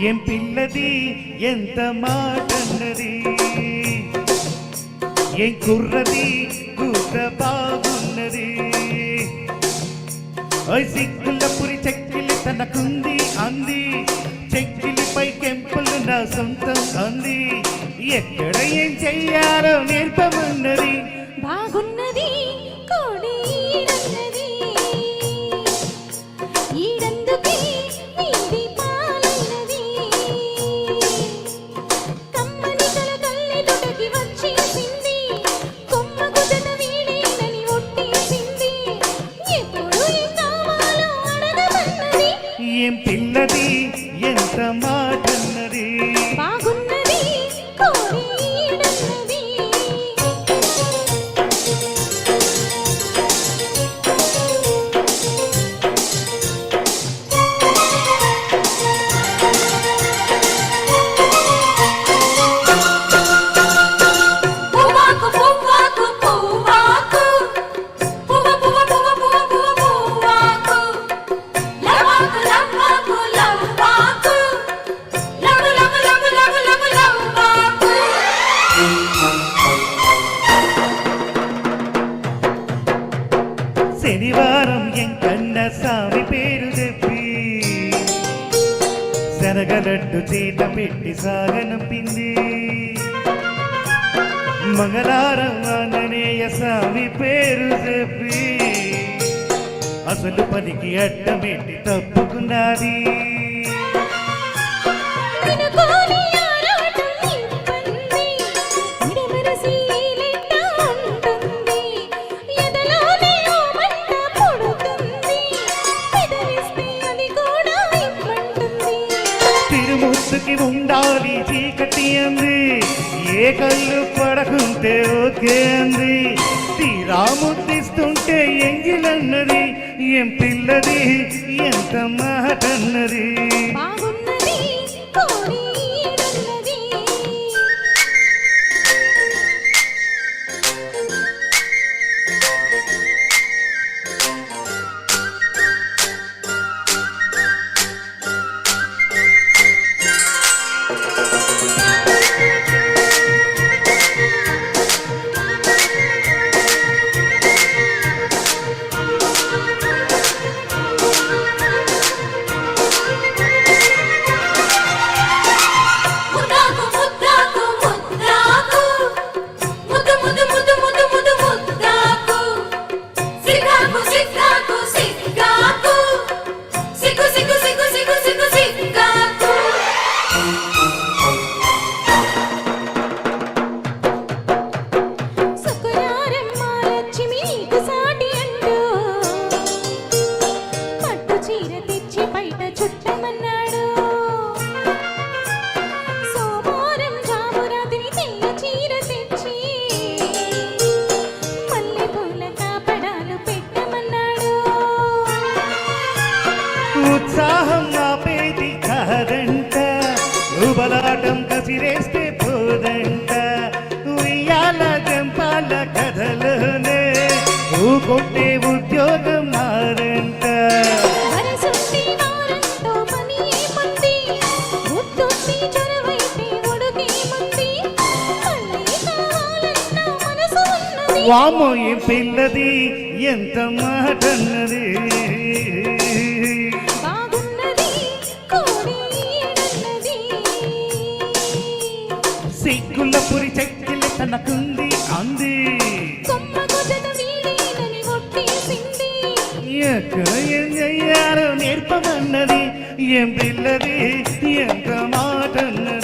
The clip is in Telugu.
ఏం పిల్లది ఎంత మాటన్నది, ఏం కుర్రది కూత బాగున్నది. సిగ్గుల పురి చెక్కిలి తనకుంది అంది, చెక్కిలిపై కెంపులు నా సొంతం అంది. ఎక్కడ ఏం చెయ్యాలో నేర్పమన్నది. బాగున్నది కోడి ఈడన్నది, ఈడందుకే నీది పాలైనది. కమ్మని కల కళ్ళి తొడకి వచ్చేసింది, కొమ్మకు జత వీడేనని ఒట్టేసింది. ఎప్పుడు ఏం కావాలో అడగమన్నది. ఏం పిల్లది ఎంత మాటన్నది. బాగున్నది కోడి ఈడన్నది. పువ్వాకు పువ్వాకు పువ్వాకు, పువ్వ పువ్వ పువ్వ పువ్వ పువ్వ పువ్వాకు. లవ్వాకు లవ్వాకు లవ్వాకు, love love love love love లవ్వాకు. శనివారం ఎంకన్న స్వామి పేరు చెప్పి శనగలడ్డు చేత పెట్టి సాగనంపింది. మంగళవారం ఆంజనేయ స్వామి పేరు చెప్పి అసలు పనికి అడ్డమెట్టి తప్పుకున్నది. వినుకోని ఆరాటం నింపంది, విడమరసి లెట్ట ఉంటుంది. ఎదలోనే ఓ మంట పుడుతుంది, పెదవిస్తే అది కూడా ఇమ్మంటుంది. తిరుముద్దుకి ఉండాలి చీకటి అంది, ఏ కళ్ళు పడకుంటే ఓకే అంది. తీరా ముద్దిస్తుంటే ఎంగిలన్నది. ఏం పిల్లది ఎంత మాటన్నది. బాగున్నది కోడి ఈడన్నది. ముద్దాకు ముద్దాకు ముద్దాకు, ముద్దు ముద్దు ముద్దు ముద్దు ముద్దు ముద్దాకు. సిగ్గాకు సిగ్గాకు సిగ్గాకు, సిగ్గు సిగ్గు సిగ్గు సిగ్గు సిగ్గు సిగ్గాకు. సుకురారమ్మ లక్ష్మి నీకు సాటి అంటూ పట్టు చీర తెచ్చి బయట చుట్టమన్నాడు. సోమవారం జామురాతిని తెల్ల చీర తెచ్చి మల్లెపూల కాపడాలు పెట్టమన్నాడు. ఉత్సాహం ఆపేది కాదంట, ఉబలాటం కసిరేస్తే పోదంట. ఉయ్యాల జంపాల కథలోనే కొట్టే ఉద్యోగం నారంట. వరసుంటి వారంతో పని ఏముంది, ముద్దుంటి చొరవైతే ఉడుకేముంది. మళ్ళీ కావాలన్న మనసు ఉన్నది. వామో ఏం పిల్లది ఎంత మాటన్నది. బాగున్నది కోడి ఈడన్నది. సిగ్గుల పురి చెక్కిలి తనకుంది అంది, కొమ్మకు జత వీడేనని ఒట్టేసింది. ఎక్కడ ఏం చెయ్యాలో నేర్పమన్నది. ఏం పిల్లది ఎంత మాటన్నది.